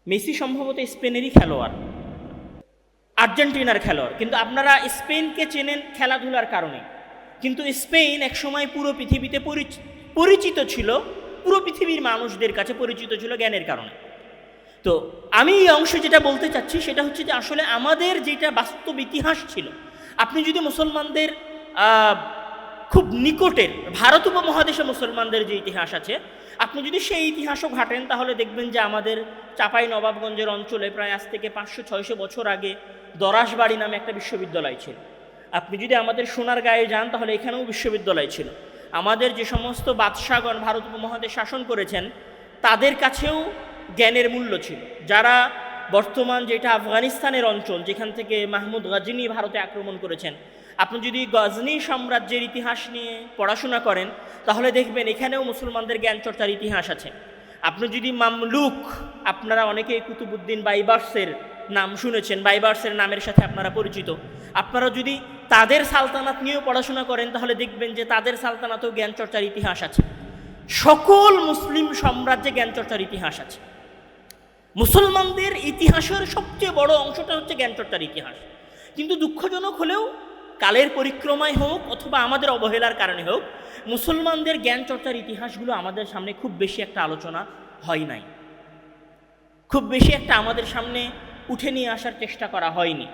Messi সম্ভবত স্পেনেরই খেলোয়াড়, আর্জেন্টিনার খেলোয়াড়, কিন্তু আপনারা স্পেনকে চেনেন খেলাধুলার কারণে, কিন্তু স্পেন একসময় পুরো পৃথিবীতে পরিচিত ছিল, পুরো পৃথিবীর মানুষদের কাছে পরিচিত ছিল জ্ঞানের কারণে। তো আমি এই অংশে যেটা বলতে চাচ্ছি সেটা হচ্ছে যে আসলে আমাদের যেটা বাস্তব ইতিহাস ছিল, আপনি যদি মুসলমানদের খুব নিকটের ভারত উপমহাদেশে মুসলমানদের যে ইতিহাস আছে, আপনি যদি সেই ইতিহাসও ঘাটেন তাহলে দেখবেন যে আমাদের চাঁপাই নবাবগঞ্জের অঞ্চলে প্রায় আজ থেকে 500-600 বছর আগে দরাসবাড়ি নামে একটা বিশ্ববিদ্যালয় ছিল। আপনি যদি আমাদের সোনারগাঁয়ে যান তাহলে এখানেও বিশ্ববিদ্যালয় ছিল। আমাদের যে সমস্ত বাদশাগণ ভারত উপমহাদেশ শাসন করেছেন তাদের কাছেও জ্ঞানের মূল্য ছিল। যারা বর্তমান যেটা আফগানিস্তানের অঞ্চল, যেখান থেকে মাহমুদ গাজনী ভারতে আক্রমণ করেছেন, আপনি যদি গজনী সাম্রাজ্যের ইতিহাস নিয়ে পড়াশোনা করেন তাহলে দেখবেন এখানেও মুসলমানদের জ্ঞান চর্চার ইতিহাস আছে। আপনি যদি মামলুক, আপনারা অনেকেই কুতুবুদ্দিন বাইবার্সের নাম শুনেছেন, বাইবার্সের নামের সাথে আপনারা পরিচিত, আপনারা যদি তাদের সালতানাত নিয়েও পড়াশোনা করেন তাহলে দেখবেন যে তাদের সালতানাতেও জ্ঞান চর্চার ইতিহাস আছে। সকল মুসলিম সাম্রাজ্যে জ্ঞান চর্চার ইতিহাস আছে। মুসলমানদের ইতিহাসের সবচেয়ে বড় অংশটা হচ্ছে জ্ঞান চর্চার ইতিহাস। কিন্তু দুঃখজনক হলেও কালের পরিক্রমায় হোক অথবা আমাদের অবহেলার কারণে হোক, মুসলমানদের জ্ঞান চর্চার ইতিহাসগুলো আমাদের সামনে খুব বেশি একটা আলোচনা হয় নাই, খুব বেশি একটা আমাদের সামনে উঠে নিয়ে আসার চেষ্টা করা হয়নি,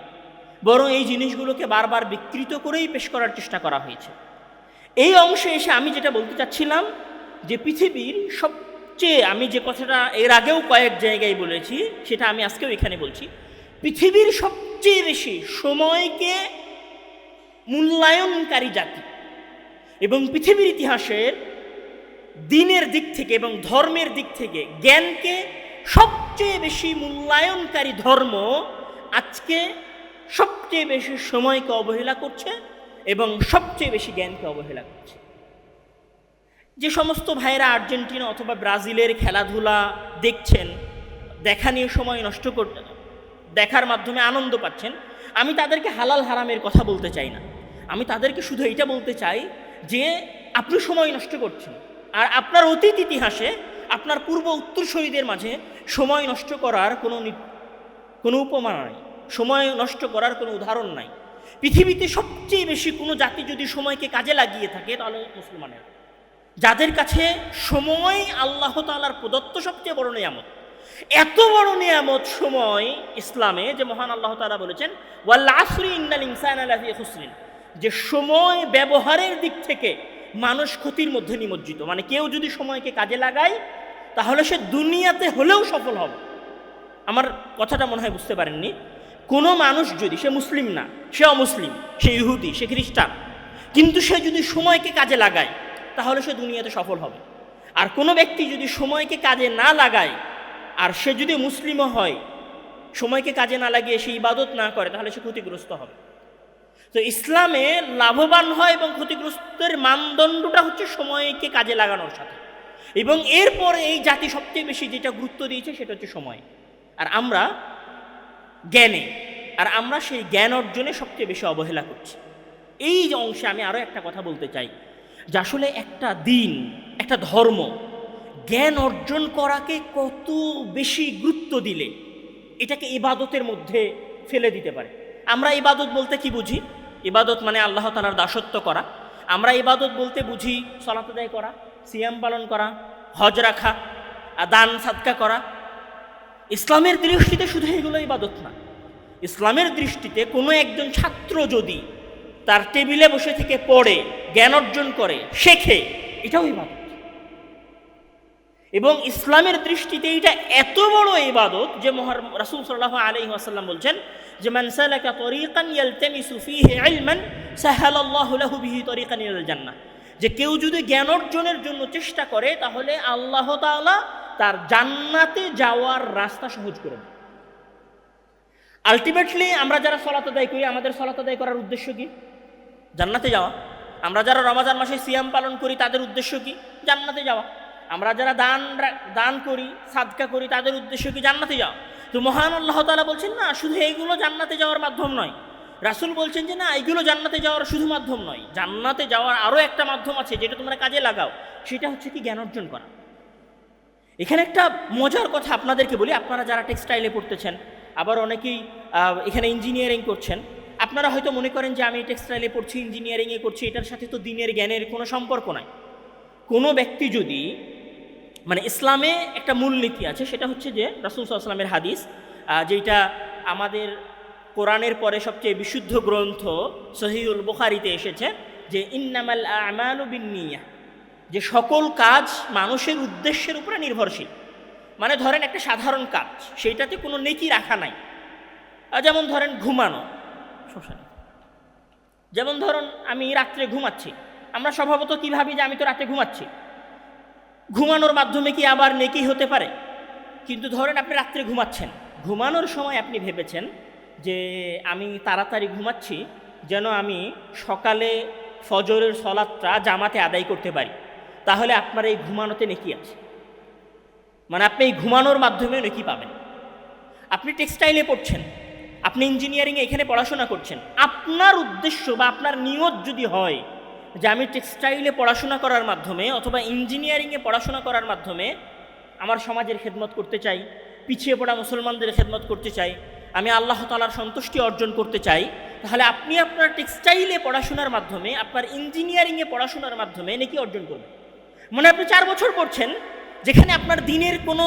বরং এই জিনিসগুলোকে বারবার বিকৃত করেই পেশ করার চেষ্টা করা হয়েছে। এই অংশে এসে আমি যেটা বলতে চাচ্ছিলাম যে পৃথিবীর সবচেয়ে, আমি যে কথাটা এর আগেও কয়েক জায়গায় বলেছি সেটা আমি আজকেও এখানে বলছি, পৃথিবীর সবচেয়ে বেশি সময়কে মূল্যায়নকারী জাতি এবং পৃথিবীর ইতিহাসের দিনের দিক থেকে এবং ধর্মের দিক থেকে জ্ঞানকে সবচেয়ে বেশি মূল্যায়নকারী ধর্ম আজকে সবচেয়ে বেশি সময়কে অবহেলা করছে এবং সবচেয়ে বেশি জ্ঞানকে অবহেলা করছে। যে সমস্ত ভাইয়েরা আর্জেন্টিনা অথবা ব্রাজিলের খেলাধুলা দেখছেন, দেখা নিয়ে সময় নষ্ট করতে, দেখার মাধ্যমে আনন্দ পাচ্ছেন, আমি তাদেরকে হালাল হারামের কথা বলতে চাই না। আমি তাদেরকে শুধু এটা বলতে চাই যে আপনি সময় নষ্ট করছেন, আর আপনার অতীত ইতিহাসে আপনার পূর্ব উত্তরসূরিদের মাঝে সময় নষ্ট করার কোনো উপমা নাই, সময় নষ্ট করার কোনো উদাহরণ নাই। পৃথিবীতে সবচেয়ে বেশি কোনো জাতি যদি সময়কে কাজে লাগিয়ে থাকে তাহলে মুসলমানেরা, যাদের কাছে সময় আল্লাহ তাআলার প্রদত্ত সবচেয়ে বড় নিয়ামত। এত বড় নিয়ামত সময় ইসলামে, যে মহান আল্লাহ তাআলা বলেছেন ওয়াল আসরি ইন্নাল ইনসানা লাফি খুসরিন, যে সময় ব্যবহারের দিক থেকে মানুষ ক্ষতির মধ্যে নিমজ্জিত। মানে কেউ যদি সময়কে কাজে লাগায় তাহলে সে দুনিয়াতে হলেও সফল হবে। আমার কথাটা মনে হয় বুঝতে পারেননি। কোনো মানুষ যদি, সে মুসলিম না, সে অমুসলিম, সে ইহুদি, সে খ্রিস্টান, কিন্তু সে যদি সময়কে কাজে লাগায় তাহলে সে দুনিয়াতে সফল হবে। আর কোনো ব্যক্তি যদি সময়কে কাজে না লাগায় আর সে যদি মুসলিমও হয়, সময়কে কাজে না লাগিয়ে সে ইবাদত না করে তাহলে সে ক্ষতিগ্রস্ত হবে। তো ইসলামে লাভবান হয় এবং ক্ষতিগ্রস্তের মানদণ্ডটা হচ্ছে সময়কে কাজে লাগানোর সাথে। এবং এরপরে এই জাতি সবচেয়ে বেশি যেটা গুরুত্ব দিয়েছে সেটা হচ্ছে সময়, আর আমরা জ্ঞানে, আর আমরা সেই জ্ঞান অর্জনে সবচেয়ে বেশি অবহেলা করছি। এই যে অংশে আমি আরও একটা কথা বলতে চাই যে আসলে একটা দিন, একটা ধর্ম জ্ঞান অর্জন করাকে কত বেশি গুরুত্ব দিলে এটাকে ইবাদতের মধ্যে ফেলে দিতে পারে। আমরা ইবাদত বলতে কি বুঝি? ইবাদত মানে আল্লাহ তাআলার দাসত্ব করা। আমরা ইবাদত বলতে বুঝি সালাত আদায় করা, সিয়াম পালন করা, হজ রাখা, দান সাদকা করা। ইসলামের দৃষ্টিতে শুধু এগুলো ইবাদত না। ইসলামের দৃষ্টিতে কোনো একজন ছাত্র যদি তার টেবিলে বসে থেকে পড়ে, জ্ঞান অর্জন করে, শেখে, এটাও ইবাদত। এবং ইসলামের দৃষ্টিতে এটা এত বড় ইবাদত যে রাসূল সাল্লাল্লাহু আলাইহি ওয়াসাল্লাম বলছেন যে মান সালাকা তরিকান ইয়ালতামিসু ফীহি ইলমান সাহালাল্লাহু লাহু বিহি তরিকান ইলাল জান্নাহ, যে কেউ যদি জ্ঞান অর্জনের জন্য চেষ্টা করে তাহলে আল্লাহ তাআলা তার জান্নাতে যাওয়ার রাস্তা সহজ করে দেন। আলটিমেটলি আমরা যারা সালাত আদায় করি, আমাদের সালাত আদায় করার উদ্দেশ্য কি? জান্নাতে যাওয়া। আমরা যারা রমজান মাসে সিয়াম পালন করি তাদের উদ্দেশ্য কি? জান্নাতে যাওয়া। আমরা যারা দান করি, সাদকা করি, তাদের উদ্দেশ্য কি? জান্নাতে যাওয়া। তো মহান আল্লাহ তাআলা বলছেন না শুধু এইগুলো জান্নাতে যাওয়ার মাধ্যম নয়, রাসূল বলছেন যে না এইগুলো জান্নাতে যাওয়ার শুধু মাধ্যম নয়, জান্নাতে যাওয়ার আরও একটা মাধ্যম আছে যেটা তোমরা কাজে লাগাও, সেটা হচ্ছে কি? জ্ঞান অর্জন করা। এখানে একটা মজার কথা আপনাদেরকে বলি, আপনারা যারা টেক্সটাইলে পড়তেছেন, আবার অনেকেই এখানে ইঞ্জিনিয়ারিং করছেন, আপনারা হয়তো মনে করেন যে আমি টেক্সটাইলে পড়ছি, ইঞ্জিনিয়ারিংয়ে করছি, এটার সাথে তো দিনের জ্ঞানের কোনো সম্পর্ক নাই। কোনো ব্যক্তি যদি মানে ইসলামে একটা মূলনীতি আছে, সেটা হচ্ছে যে রাসূল সাল্লাল্লাহু আলাইহি ওয়াসাল্লামের হাদিস, যেটা আমাদের কোরআনের পরে সবচেয়ে বিশুদ্ধ গ্রন্থ সহিহুল বুখারীতে এসেছে, যে ইন্নামাল আমালু বিন্নিয়াহ, যে সকল কাজ মানুষের উদ্দেশ্যের উপরে নির্ভরশীল। মানে ধরেন একটা সাধারণ কাজ, সেইটাতে কোনো নেকি রাখা নাই। যেমন ধরেন ঘুমানো, সমস্যা নেই। যেমন ধরুন আমি রাত্রে ঘুমাচ্ছি, আমরা স্বভাবত কী ভাবি যে আমি তো রাত্রে ঘুমাচ্ছি, ঘুমানোর মাধ্যমে কি আবার নেকি হতে পারে? কিন্তু ধরেন আপনি রাত্রে ঘুমাচ্ছেন, ঘুমানোর সময় আপনি ভেবেছেন যে আমি তাড়াতাড়ি ঘুমাচ্ছি যেন আমি সকালে ফজরের সলাতটা জামাতে আদায় করতে পারি, তাহলে আপনার এই ঘুমানোতে নেকি আছে, মানে আপনি এই ঘুমানোর মাধ্যমে নেকি পাবেন। আপনি টেক্সটাইলে পড়ছেন, আপনি ইঞ্জিনিয়ারিংয়ে এখানে পড়াশোনা করছেন, আপনার উদ্দেশ্য বা আপনার নিয়ত যদি হয় যে আমি টেক্সটাইলে পড়াশোনা করার মাধ্যমে অথবা ইঞ্জিনিয়ারিংয়ে পড়াশোনা করার মাধ্যমে আমার সমাজের খেদমত করতে চাই, পিছিয়ে পড়া মুসলমানদের খেদমত করতে চাই, আমি আল্লাহ তাআলার সন্তুষ্টি অর্জন করতে চাই, তাহলে আপনি আপনার টেক্সটাইলে পড়াশোনার মাধ্যমে, আপনার ইঞ্জিনিয়ারিংয়ে পড়াশোনার মাধ্যমে নেকি অর্জন করবেন। মানে আপনি 4 বছর পড়ছেন, যেখানে আপনার দিনের কোনো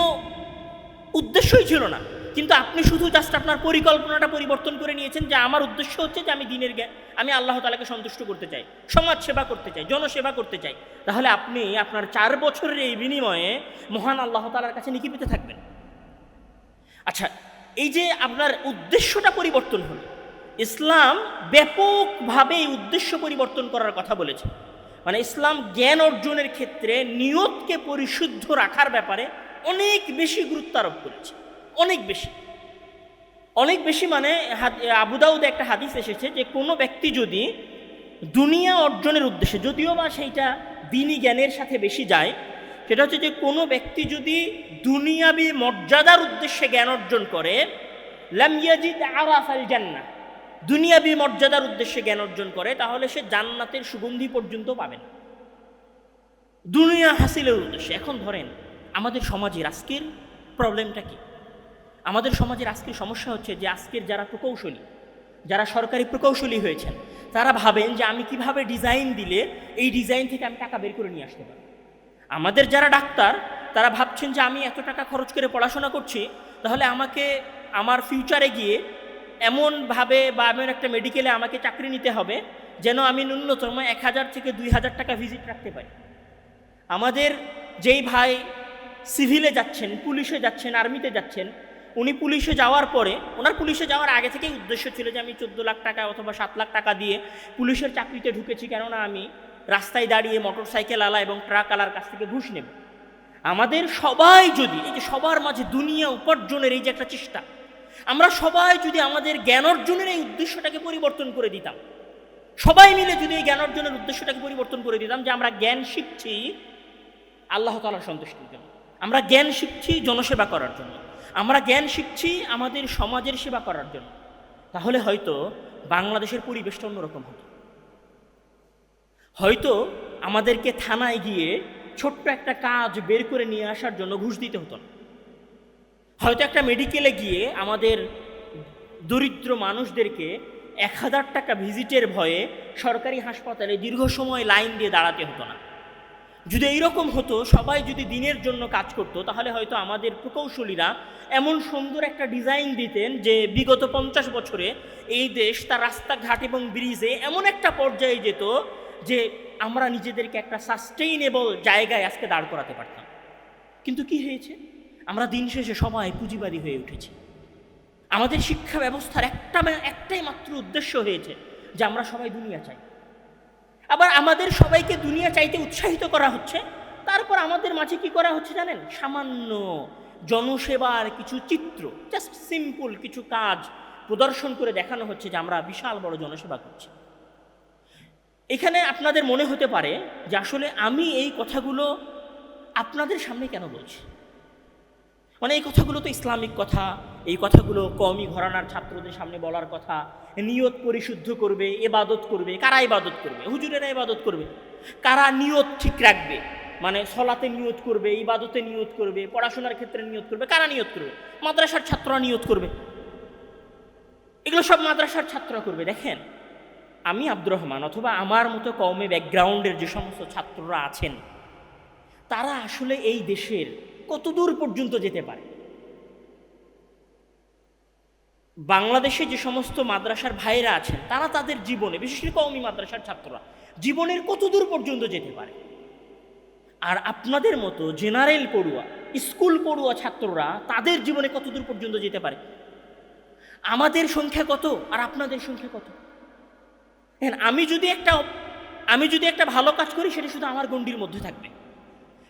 উদ্দেশ্যই ছিল না, কিন্তু আপনি শুধু জাস্ট আপনার পরিকল্পনাটা পরিবর্তন করে নিয়েছেন যে আমার উদ্দেশ্য হচ্ছে যে আমি দিনের আমি আল্লাহ তাআলাকে সন্তুষ্ট করতে চাই, সমাজ সেবা করতে চাই, জনসেবা করতে চাই। তাহলে আপনি আপনার 4 বছরের এই বিনিময়ে মহান আল্লাহ তাআলার কাছে নেকি পেতে থাকবেন। আচ্ছা, এই যে আপনার উদ্দেশ্যটা পরিবর্তন হলো, ইসলাম ব্যাপকভাবে এই উদ্দেশ্য পরিবর্তন করার কথা বলেছে। মানে ইসলাম জ্ঞান অর্জনের ক্ষেত্রে নিয়তকে পরিশুদ্ধ রাখার ব্যাপারে অনেক বেশি গুরুত্ব আরোপ করেছে, অনেক বেশি, অনেক বেশি। মানে আবু দাউদে একটা হাদিস এসেছে যে কোনো ব্যক্তি যদি দুনিয়া অর্জনের উদ্দেশ্যে, যদিও বা সেইটা দ্বীনি জ্ঞানের সাথে বেশি যায়, সেটা হচ্ছে যে কোনো ব্যক্তি যদি দুনিয়াবি মর্যাদার উদ্দেশ্যে জ্ঞান অর্জন করে, লাম ইয়াজিদ আরাফাল জান্নাহ, দুনিয়াবি মর্যাদার উদ্দেশ্যে জ্ঞান অর্জন করে, তাহলে সে জান্নাতের সুগন্ধি পর্যন্ত পাবে না, দুনিয়া হাসিলের উদ্দেশ্যে। এখন ধরেন আমাদের সমাজের আজকের প্রবলেমটা কি? আমাদের সমাজের আজকের সমস্যা হচ্ছে যে আজকের যারা প্রকৌশলী, যারা সরকারি প্রকৌশলী হয়েছেন, তারা ভাবেন যে আমি কিভাবে ডিজাইন দিলে এই ডিজাইন থেকে আমি টাকা বের করে নিয়ে আসতে পারি। আমাদের যারা ডাক্তার, তারা ভাবছেন যে আমি এত টাকা খরচ করে পড়াশোনা করছি, তাহলে আমাকে আমার ফিউচারে গিয়ে এমনভাবে বা এমন একটা মেডিকেলে আমাকে চাকরি নিতে হবে যেন আমি ন্যূনতম 1000 থেকে 2000 টাকা ভিজিট রাখতে পারি। আমাদের যেই ভাই সিভিলে যাচ্ছেন, পুলিশে যাচ্ছেন, আর্মিতে যাচ্ছেন, উনি পুলিশে যাওয়ার পরে, ওনার পুলিশে যাওয়ার আগে থেকেই উদ্দেশ্য ছিল যে আমি 14 লাখ টাকা অথবা 7 লাখ টাকা দিয়ে পুলিশের চাকরিতে ঢুকেছি, কেননা আমি রাস্তায় দাঁড়িয়ে মোটর সাইকেল আলা এবং ট্রাক আলার কাছ থেকে ঘুষ নেব। আমাদের সবাই যদি, এই যে সবার মাঝে দুনিয়া উপার্জনের এই যে একটা চেষ্টা, আমরা সবাই যদি আমাদের জ্ঞান অর্জনের এই উদ্দেশ্যটাকে পরিবর্তন করে দিতাম, সবাই মিলে যদি এই জ্ঞান অর্জনের উদ্দেশ্যটাকে পরিবর্তন করে দিতাম যে আমরা জ্ঞান শিখছি আল্লাহ তাআলার সন্তুষ্টির জন্য, আমরা জ্ঞান শিখছি জনসেবা করার জন্য, আমরা জ্ঞান শিখছি আমাদের সমাজের সেবা করার জন্য, তাহলে হয়তো বাংলাদেশের পরিবেশটা অন্যরকম হতো। হয়তো আমাদেরকে থানায় গিয়ে ছোট্ট একটা কাজ বের করে নিয়ে আসার জন্য ঘুষ দিতে হতো না। হয়তো একটা মেডিকেলে গিয়ে আমাদের দরিদ্র মানুষদেরকে 1000 টাকা ভিজিটের ভয়ে সরকারি হাসপাতালে দীর্ঘ সময় লাইন দিয়ে দাঁড়াতে হতো না। যদি এইরকম হতো, সবাই যদি দিনের জন্য কাজ করতো, তাহলে হয়তো আমাদের প্রকৌশলীরা এমন সুন্দর একটা ডিজাইন দিতেন যে বিগত 50 বছরে এই দেশ তার রাস্তাঘাট এবং ব্রিজে এমন একটা পর্যায়ে যেত যে আমরা নিজেদেরকে একটা সাস্টেইনেবল জায়গায় আজকে দাঁড় করাতে পারতাম। কিন্তু কি হয়েছে? আমরা দিন শেষে সবাই পুঁজিবাদী হয়ে উঠেছি। আমাদের শিক্ষা ব্যবস্থার একটাই মাত্র উদ্দেশ্য হয়েছে যে আমরা সবাই দুনিয়া চাই। আবার আমাদের সবাইকে দুনিয়া চাইতে উৎসাহিত করা হচ্ছে, তারপর আমাদের মাঝে কি করা হচ্ছে জানেন? সামান্য জনসেবার কিছু চিত্র, জাস্ট সিম্পল কিছু কাজ প্রদর্শন করে দেখানো হচ্ছে যে আমরা বিশাল বড় জনসেবা করছি। এখানে আপনাদের মনে হতে পারে যে আসলে আমি এই কথাগুলো আপনাদের সামনে কেন বলছি, মানে এই কথাগুলো তো ইসলামিক কথা, এই কথাগুলো কওমি ঘরানার ছাত্রদের সামনে বলার কথা, নিয়ত পরিশুদ্ধ করবে, ইবাদত করবে। কারা ইবাদত করবে? হুজুরেরা ইবাদত করবে। কারা নিয়ত ঠিক রাখবে? মানে সলাতে নিয়ত করবে, ইবাদতে নিয়ত করবে, পড়াশোনার ক্ষেত্রে নিয়ত করবে। কারা নিয়ত করবে? মাদ্রাসার ছাত্ররা নিয়ত করবে। এগুলো সব মাদ্রাসার ছাত্ররা করবে। দেখেন, আমি আব্দুর রহমান অথবা আমার মতো কওমে ব্যাকগ্রাউন্ডের যে সমস্ত ছাত্ররা আছেন, তারা আসলে এই দেশের কতদূর পর্যন্ত যেতে পারে? বাংলাদেশে যে সমস্ত মাদ্রাসার ভাইরা আছেন, তারা তাদের জীবনে, বিশেষ করে কওমি মাদ্রাসার ছাত্ররা, জীবনের কতদূর পর্যন্ত যেতে পারে? আর আপনাদের মতো জেনারেল পড়ুয়া, স্কুল পড়ুয়া ছাত্ররা তাদের জীবনে কতদূর পর্যন্ত যেতে পারে? আমাদের সংখ্যা কত আর আপনাদের সংখ্যা কত? হ্যাঁ, আমি যদি একটা ভালো কাজ করি, সেটা শুধু আমার গণ্ডির মধ্যে থাকবে।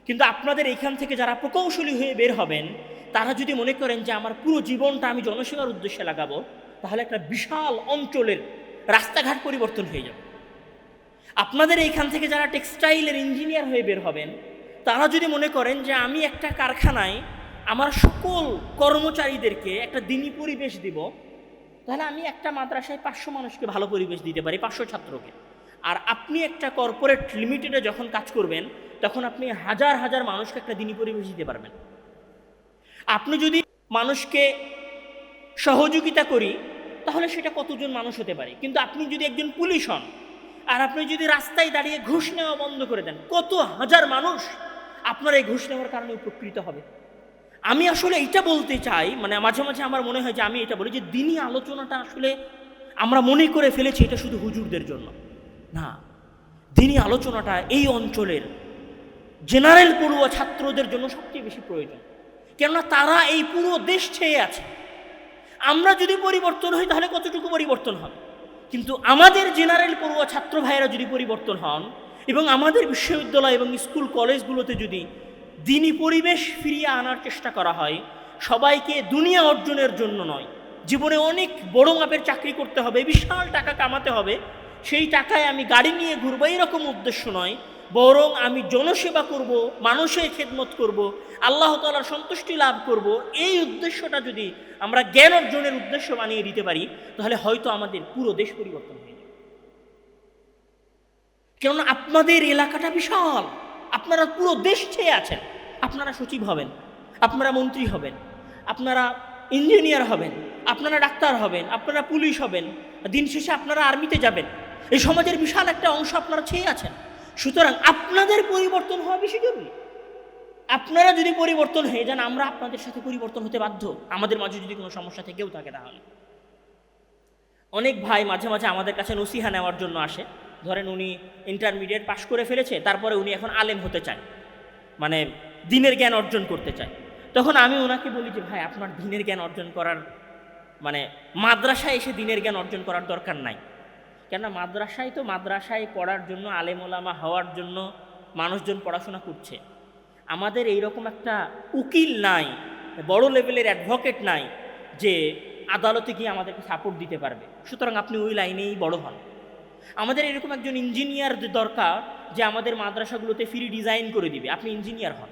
কিন্তু আপনাদের এইখান থেকে যারা প্রকৌশলী হয়ে বের হবেন, তারা যদি মনে করেন যে আমার পুরো জীবনটা আমি জনসেবার উদ্দেশ্যে লাগাবো, তাহলে একটা বিশাল অঞ্চলের রাস্তাঘাট পরিবর্তন হয়ে যাবে। আপনাদের এইখান থেকে যারা টেক্সটাইলের ইঞ্জিনিয়ার হয়ে বের হবেন, তারা যদি মনে করেন যে আমি একটা কারখানায় আমার সকল কর্মচারীদেরকে একটা দিনী পরিবেশ দিব, তাহলে আমি একটা মাদ্রাসায় 500 মানুষকে ভালো পরিবেশ দিতে পারি, 500 ছাত্রকে। আর আপনি একটা কর্পোরেট লিমিটেডে যখন কাজ করবেন, তখন আপনি হাজার হাজার মানুষকে একটা দিনী পরিবেশ দিতে পারবেন। আপনি যদি মানুষকে সহযোগিতা করি, তাহলে সেটা কতজন মানুষ হতে পারে। কিন্তু আপনি যদি একজন পুলিশ হন, আর আপনি যদি রাস্তায় দাঁড়িয়ে ঘুষ নেওয়া বন্ধ করে দেন, কত হাজার মানুষ আপনার এই ঘুষ নেওয়ার কারণে উপকৃত হবে। আমি আসলে এটা বলতে চাই, মানে মাঝে মাঝে আমার মনে হয় যে আমি এটা বলি যে দিনী আলোচনাটা আসলে আমরা মনে করে ফেলেছি এটা শুধু হুজুরদের জন্য না। দিনী আলোচনাটা এই অঞ্চলের জেনারেল পড়ুয়া ছাত্রদের জন্য সবচেয়ে বেশি প্রয়োজন। কেননা তারা এই পুরো দেশ ছেয়ে আছে। আমরা যদি পরিবর্তন হই, তাহলে কতটুকু পরিবর্তন হবে? কিন্তু আমাদের জেনারেল পড়ুয়া ছাত্র ভাইয়েরা যদি পরিবর্তন হন, এবং আমাদের বিশ্ববিদ্যালয় এবং স্কুল কলেজগুলোতে যদি দিনী পরিবেশ ফিরিয়ে আনার চেষ্টা করা হয়, সবাইকে দুনিয়া অর্জনের জন্য নয়, জীবনে অনেক বড় মাপের চাকরি করতে হবে, বিশাল টাকা কামাতে হবে, সেই টাকায় আমি গাড়ি নিয়ে ঘুরবো, এরকম উদ্দেশ্য নয়, বরং আমি জনসেবা করব, মানুষের খেদমত করব, আল্লাহ তাআলার সন্তুষ্টি লাভ করব, এই উদ্দেশ্যটা যদি আমরা জ্ঞান অর্জনের উদ্দেশ্য বানিয়ে দিতে পারি, তাহলে হয়তো আমাদের পুরো দেশ পরিবর্তন হয়ে যাবে। কেননা আপনাদের এলাকাটা বিশাল, আপনারা পুরো দেশ ছেয়ে আছেন। আপনারা সচিব হবেন, আপনারা মন্ত্রী হবেন, আপনারা ইঞ্জিনিয়ার হবেন, আপনারা ডাক্তার হবেন, আপনারা পুলিশ হবেন, দিন শেষে আপনারা আর্মিতে যাবেন। এই সমাজের বিশাল একটা অংশ আপনারা ছেয়ে আছেন। সুতরাং আপনাদের পরিবর্তন হওয়া বেশি জরুরি। আপনারা যদি পরিবর্তন হয়ে যান, আমরা আপনাদের সাথে পরিবর্তন হতে বাধ্য। আমাদের মাঝে যদি কোনো সমস্যা থেকেও থাকে, তাহলে অনেক ভাই মাঝে মাঝে আমাদের কাছে নসিহা নেওয়ার জন্য আসে। ধরেন উনি ইন্টারমিডিয়েট পাশ করে ফেলেছে, তারপরে উনি এখন আলেম হতে চায়, মানে দিনের জ্ঞান অর্জন করতে চায়। তখন আমি ওনাকে বলি যে ভাই, আপনার দিনের জ্ঞান অর্জন করার মানে মাদ্রাসায় এসে দিনের জ্ঞান অর্জন করার দরকার নাই। কেননা মাদ্রাসায় পড়ার জন্য, আলেম ওলামা হওয়ার জন্য মানুষজন পড়াশোনা করছে। আমাদের এইরকম একটা উকিল নাই, বড় লেভেলের অ্যাডভোকেট নাই যে আদালতে গিয়ে আমাদেরকে সাপোর্ট দিতে পারবে। সুতরাং আপনি ওই লাইনেই বড় হন। আমাদের এরকম একজন ইঞ্জিনিয়ার দরকার যে আমাদের মাদ্রাসাগুলোতে ফ্রি ডিজাইন করে দিবে, আপনি ইঞ্জিনিয়ার হন।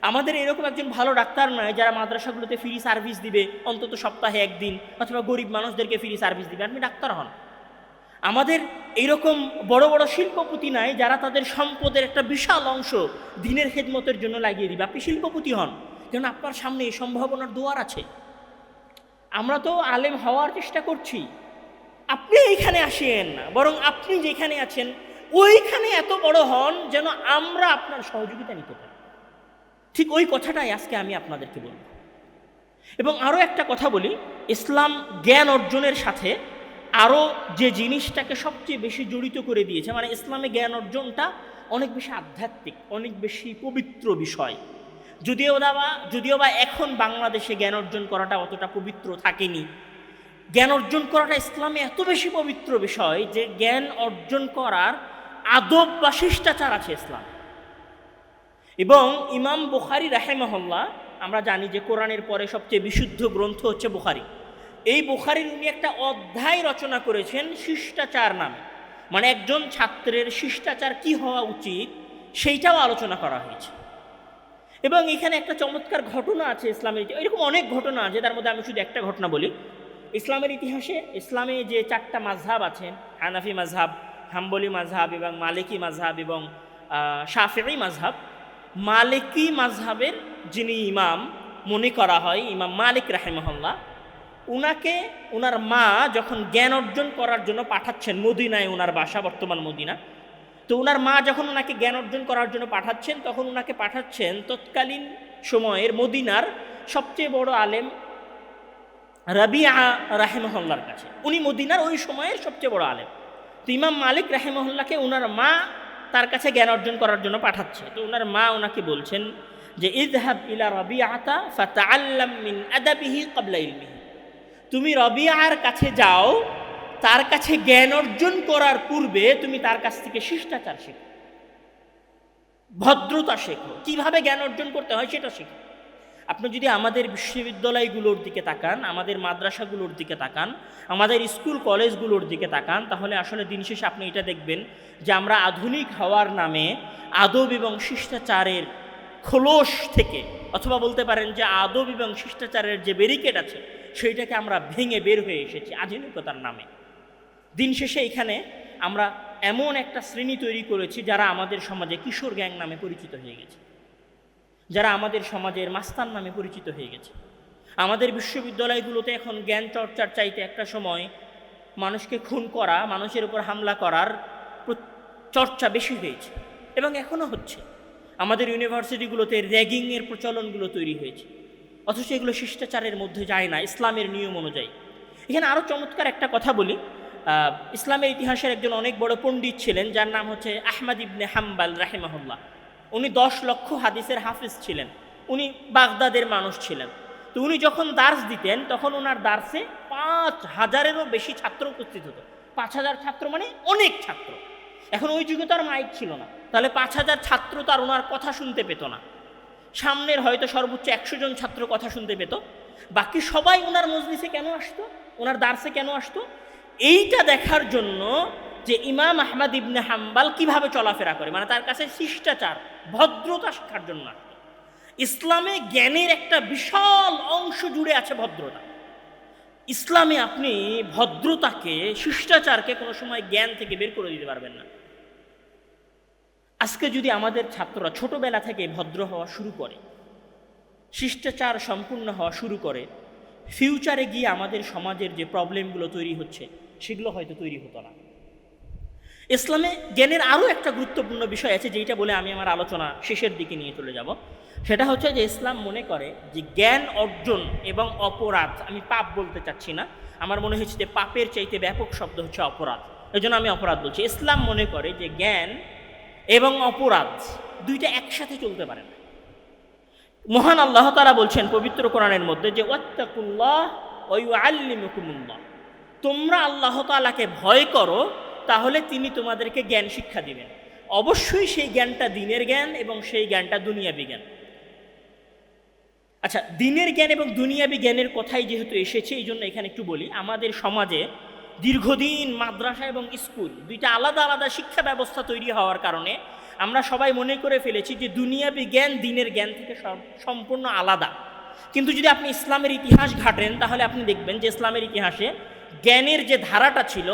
আমাদের এরকম একজন ভালো ডাক্তার নয় যারা মাদ্রাসাগুলোতে ফ্রি সার্ভিস দিবে অন্তত সপ্তাহে একদিন, অথবা গরিব মানুষদেরকে ফ্রি সার্ভিস দিবে, আপনি ডাক্তার হন। আমাদের এইরকম বড় বড় শিল্পপতি নাই যারা তাদের সম্পদের একটা বিশাল অংশ দিনের খেদমতের জন্য লাগিয়ে দিবে, আপনি শিল্পপতি হন। কারণ আপনার সামনে এই সম্ভাবনার দুয়ার আছে। আমরা তো আলেম হওয়ার চেষ্টা করছি, আপনি এইখানে আসেন না, বরং আপনি যেখানে আছেন ওইখানে এত বড় হন যেন আমরা আপনার সহযোগিতা নিতে পারি। ঠিক ওই কথাটাই আজকে আমি আপনাদেরকে বলব। এবং আরও একটা কথা বলি, ইসলাম জ্ঞান অর্জনের সাথে আরও যে জিনিসটাকে সবচেয়ে বেশি জড়িত করে দিয়েছে, মানে ইসলামে জ্ঞান অর্জনটা অনেক বেশি আধ্যাত্মিক, অনেক বেশি পবিত্র বিষয়। যদিও বা এখন বাংলাদেশে জ্ঞান অর্জন করাটা অতটা পবিত্র থাকেনি। জ্ঞান অর্জন করাটা ইসলামে এত বেশি পবিত্র বিষয় যে জ্ঞান অর্জন করার আদব বা শিষ্টাচার আছে ইসলাম। এবং ইমাম বুখারী রাহিমাহুল্লাহ, আমরা জানি যে কোরআনের পরে সবচেয়ে বিশুদ্ধ গ্রন্থ হচ্ছে বুখারী। এই বুখারীর উনি একটা অধ্যায় রচনা করেছেন শিষ্টাচার নামে, মানে একজন ছাত্রের শিষ্টাচার কি হওয়া উচিত সেইটাও আলোচনা করা হয়েছে। এবং এখানে একটা চমৎকার ঘটনা আছে ইসলামের, এরকম অনেক ঘটনা আছে, তার মধ্যে আমি শুধু একটা ঘটনা বলি। ইসলামের ইতিহাসে ইসলামে যে 4টা মাযহাব আছেন, হানাফি মাযহাব, হাম্বলি মাযহাব এবং মালিকি মাযহাব এবং শাফিঈ মাযহাব, মালিকি মাযহাবের যিনি ইমাম মনে করা হয়, ইমাম মালিক রাহিমাহুল্লাহ, উনাকে উনার মা যখন জ্ঞান অর্জন করার জন্য পাঠাচ্ছেন, মদিনায় উনার বাসা, বর্তমান মদিনা, তো উনার মা যখন ওনাকে জ্ঞান অর্জন করার জন্য পাঠাচ্ছেন, তখন উনাকে পাঠাচ্ছেন তৎকালীন সময়ের মদিনার সবচেয়ে বড় আলেম রাবিআ রাহিমাহুল্লাহর কাছে। উনি মদিনার ওই সময়ের সবচেয়ে বড় আলেম। তো ইমাম মালিক রাহিমাহুল্লাহকে উনার মা তার কাছে জ্ঞান অর্জন করার জন্য পাঠাচ্ছে। তো উনার মা ওনাকে বলছেন যে ইযহাব ইলা রাবিআতা ফাতাআল্লাম মিন আদাবিহি ক্বাবলা ইলমিহি, তুমি রবিআর কাছে যাও, তার কাছে জ্ঞান অর্জন করার পূর্বে তুমি তার কাছ থেকে শিষ্টাচার শেখো, ভদ্রতা শেখো, কিভাবে জ্ঞান অর্জন করতে হয় সেটা শেখো। আপনি যদি আমাদের বিশ্ববিদ্যালয়গুলোর দিকে তাকান, আমাদের মাদ্রাসাগুলোর দিকে তাকান, আমাদের স্কুল কলেজগুলোর দিকে তাকান, তাহলে আসলে দিন শেষে আপনি এটা দেখবেন যে আমরা আধুনিক হওয়ার নামে আদব এবং শিষ্টাচারের খোলস থেকে, অথবা বলতে পারেন যে আদব এবং শিষ্টাচারের যে ব্যারিকেড আছে সেইটাকে আমরা ভেঙে বের হয়ে এসেছি আধুনিকতার নামে। দিন শেষে এখানে আমরা এমন একটা শ্রেণী তৈরি করেছি যারা আমাদের সমাজে কিশোর গ্যাং নামে পরিচিত হয়ে গেছে, যারা আমাদের সমাজের মাস্তান নামে পরিচিত হয়ে গেছে। আমাদের বিশ্ববিদ্যালয়গুলোতে এখন জ্ঞান চর্চার চাইতে একটা সময় মানুষকে খুন করা, মানুষের উপর হামলা করার চর্চা বেশি হয়েছে এবং এখনও হচ্ছে। আমাদের ইউনিভার্সিটিগুলোতে র্যাগিংয়ের প্রচলনগুলো তৈরি হয়েছে, অথচ এগুলো শিষ্টাচারের মধ্যে যায় না ইসলামের নিয়ম অনুযায়ী। এখানে আরও চমৎকার একটা কথা বলি। ইসলামের ইতিহাসের একজন অনেক বড় পণ্ডিত ছিলেন, যার নাম হচ্ছে আহমদ ইবনে হাম্বাল রাহিমাহুল্লাহ। উনি 10 লক্ষ হাদিসের হাফিজ ছিলেন, উনি বাগদাদের মানুষ ছিলেন। তো উনি যখন দার্স দিতেন তখন ওনার দার্সে 5000-এরও বেশি ছাত্র উপস্থিত হতো। 5000 ছাত্র মানে অনেক ছাত্র। এখন ওই যুগে তো আর মাইক ছিল না, তাহলে 5000 ছাত্র তো আর ওনার কথা শুনতে পেত না। সামনের হয়তো সর্বোচ্চ 100 জন ছাত্র কথা শুনতে পেত, বাকি সবাই ওনার মজলিসে কেন আসতো, ওনার দার্সে কেন আসতো? এইটা দেখার জন্য যে ইমাম আহমদ ইবনে হাম্বাল কিভাবে চলাফেরা করে, মানে তার কাছে শিষ্টাচার, ভদ্রতা শেখার জন্য আসতো। ইসলামে জ্ঞানের একটা বিশাল অংশ জুড়ে আছে ভদ্রতা। ইসলামে আপনি ভদ্রতাকে, শিষ্টাচারকে কোনো সময় জ্ঞান থেকে বের করে দিতে পারবেন না। আজকে যদি আমাদের ছাত্ররা ছোটবেলা থেকে ভদ্র হওয়া শুরু করে, শিষ্টাচার সম্পূর্ণ হওয়া শুরু করে, ফিউচারে গিয়ে আমাদের সমাজের যে প্রবলেমগুলো তৈরি হচ্ছে সেগুলো হয়তো তৈরি হতো না। ইসলামে জ্ঞানের আরও একটা গুরুত্বপূর্ণ বিষয় আছে, যেটা বলে আমি আমার আলোচনা শেষের দিকে নিয়ে চলে যাব। সেটা হচ্ছে যে ইসলাম মনে করে যে জ্ঞান অর্জন এবং অপরাধ, আমি পাপ বলতে চাচ্ছি না, আমার মনে হচ্ছে যে পাপের চাইতে ব্যাপক শব্দ হচ্ছে অপরাধ, এই জন্য আমি অপরাধ বলছি। ইসলাম মনে করে যে জ্ঞান এবং অপরাধ দুইটা একসাথে চলতে পারে না। মহান আল্লাহ তাআলা বলছেন পবিত্র কোরআনের মধ্যে যে ওয়াত্তাকুল্লাহ ওয়া ইউআল্লিমুকুমুল্লাহ, তোমরা আল্লাহ তাআলাকে ভয় করো, তাহলে তিনি তোমাদেরকে জ্ঞান শিক্ষা দিবেন। অবশ্যই সেই জ্ঞানটা দিনের জ্ঞান এবং সেই জ্ঞানটা দুনিয়াবি জ্ঞান। আচ্ছা, দিনের জ্ঞান এবং দুনিয়াবি জ্ঞানের কথাই যেহেতু এসেছে, এই জন্য এখানে একটু বলি। আমাদের সমাজে দীর্ঘদিন মাদ্রাসা এবং স্কুল দুইটা আলাদা আলাদা শিক্ষা ব্যবস্থা তৈরি হওয়ার কারণে আমরা সবাই মনে করে ফেলেছি যে দুনিয়াবি জ্ঞান দিনের জ্ঞান থেকে সম্পূর্ণ আলাদা। কিন্তু যদি আপনি ইসলামের ইতিহাস ঘাটেন তাহলে আপনি দেখবেন যে ইসলামের ইতিহাসে জ্ঞানের যে ধারাটা ছিল,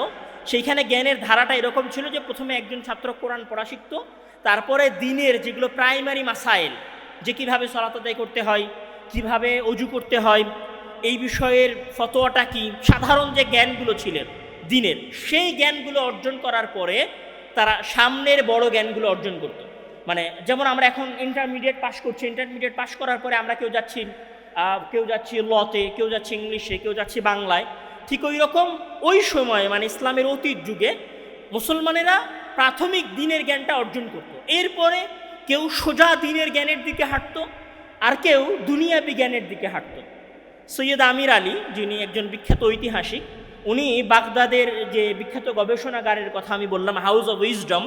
সেইখানে জ্ঞানের ধারাটা এরকম ছিল যে প্রথমে একজন ছাত্র কোরআন পড়া শিখত, তারপরে দিনের যেগুলো প্রাইমারি মাসাইল, যে কীভাবে সালাত আদায় করতে হয়, কিভাবে অজু করতে হয়, এই বিষয়ের ফতোয়াটা কি, সাধারণ যে জ্ঞানগুলো ছিলেন দিনের, সেই জ্ঞানগুলো অর্জন করার পরে তারা সামনের বড় জ্ঞানগুলো অর্জন করত। মানে যেমন আমরা এখন ইন্টারমিডিয়েট পাস করছি, ইন্টারমিডিয়েট পাস করার পরে আমরা কেউ যাচ্ছি লতে, কেউ যাচ্ছে ইংলিশে, কেউ যাচ্ছে বাংলায়। ঠিক ওই রকম ওই সময়ে মানে ইসলামের অতীত যুগে মুসলমানেরা প্রাথমিক দিনের জ্ঞানটা অর্জন করত। এরপরে কেউ সোজা দিনের জ্ঞানের দিকে হাঁটতো, আর কেউ দুনিয়াবি জ্ঞানের দিকে হাঁটতো। সৈয়দ আমির আলী, যিনি একজন বিখ্যাত ঐতিহাসিক, উনি বাগদাদের যে বিখ্যাত গবেষণাগারের কথা আমি বললাম, হাউস অব উইজডম,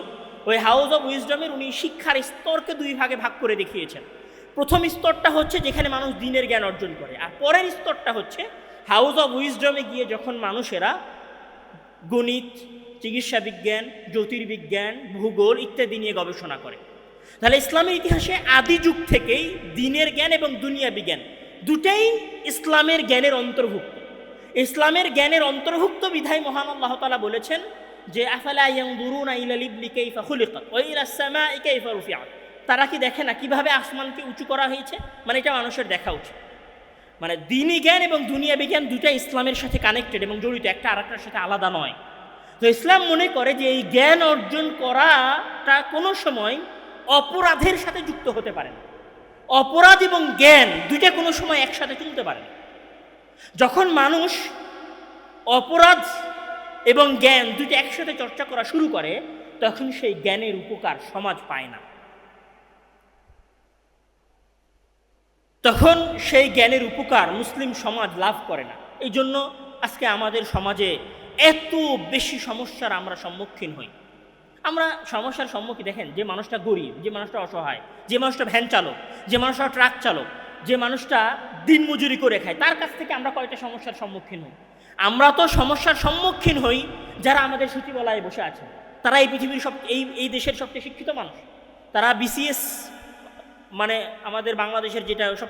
ওই হাউস অব উইজডমের উনি শিক্ষার স্তরকে দুই ভাগে ভাগ করে দেখিয়েছেন। প্রথম স্তরটা হচ্ছে যেখানে মানুষ দিনের জ্ঞান অর্জন করে, আর পরের স্তরটা হচ্ছে হাউস অব উইজডমে গিয়ে যখন মানুষেরা গণিত, চিকিৎসা বিজ্ঞান, জ্যোতির্বিজ্ঞান, ভূগোল ইত্যাদি নিয়ে গবেষণা করে। তাহলে ইসলামের ইতিহাসে আদি যুগ থেকেই দিনের জ্ঞান এবং দুনিয়াবি জ্ঞান দুটাই ইসলামের জ্ঞানের অন্তর্ভুক্ত। ইসলামের জ্ঞানের অন্তর্ভুক্ত বিধায় মহান আল্লাহ তাআলা বলেছেন যে আফালা ইয়ানজুরুনা ইলাল ইবলি কাইফা খুলিকাত ওয়া ইলাস সামাই কাইফা রুফিআত, তারা কি দেখে না কিভাবে আসমানকে উঁচু করা হয়েছে? মানে এটা মানুষের দেখা উচিত। মানে দিনই জ্ঞান এবং দুনিয়া বিজ্ঞান দুটা ইসলামের সাথে কানেক্টেড এবং জড়িত, একটা আরেকটার সাথে আলাদা নয়। তো ইসলাম মনে করে যে এই জ্ঞান অর্জন করাটা কোনো সময় অপরাধের সাথে যুক্ত হতে পারে না। অপরাধ এবং জ্ঞান দুইটা কোনো সময় একসাথে চলতে পারে না। যখন মানুষ অপরাধ এবং জ্ঞান দুইটা একসাথে চর্চা করা শুরু করে, তখন সেই জ্ঞানের উপকার সমাজ পায় না, তখন সেই জ্ঞানের উপকার মুসলিম সমাজ লাভ করে না। এই জন্য আজকে আমাদের সমাজে এত বেশি সমস্যার আমরা সম্মুখীন হই। আমরা সমস্যার সম্মুখীন, দেখেন, যে মানুষটা গরিব, যে মানুষটা অসহায়, যে মানুষটা ভ্যান চালক, যে মানুষটা ট্রাক চালক, যে মানুষটা দিনমজুরি করে খায়, তার কাছ থেকে আমরা কয়টা সমস্যার সম্মুখীন হই? আমরা তো সমস্যার সম্মুখীন হই যারা আমাদের সচিবালয়ে বসে আছে। তারা এই পৃথিবীর এই দেশের সবচেয়ে শিক্ষিত মানুষ। তারা বিসিএস, মানে আমাদের বাংলাদেশের যেটা সবচেয়ে